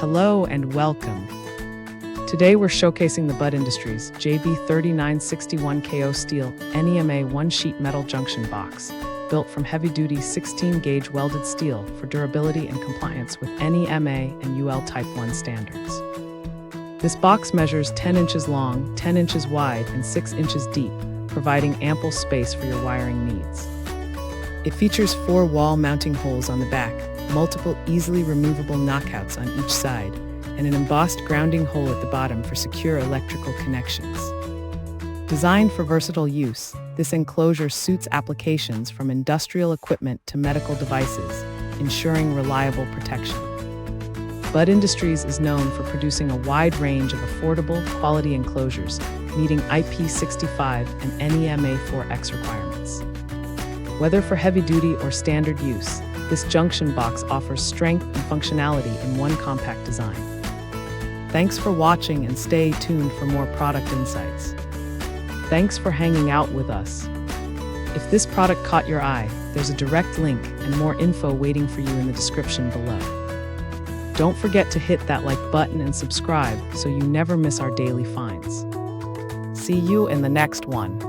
Hello and welcome. Today we're showcasing the Bud Industries JB-3961-KO steel NEMA one-sheet metal junction box, built from heavy-duty 16-gauge welded steel for durability and compliance with NEMA and UL Type 1 standards. This box measures 10 inches long, 10 inches wide, and 6 inches deep, providing ample space for your wiring needs. It features 4 wall mounting holes on the back, multiple easily removable knockouts on each side, and an embossed grounding hole at the bottom for secure electrical connections. Designed for versatile use, this enclosure suits applications from industrial equipment to medical devices, ensuring reliable protection. Bud Industries is known for producing a wide range of affordable, quality enclosures, meeting IP65 and NEMA 4X requirements. Whether for heavy-duty or standard use, this junction box offers strength and functionality in one compact design. Thanks for watching and stay tuned for more product insights. Thanks for hanging out with us. If this product caught your eye, there's a direct link and more info waiting for you in the description below. Don't forget to hit that like button and subscribe so you never miss our daily finds. See you in the next one.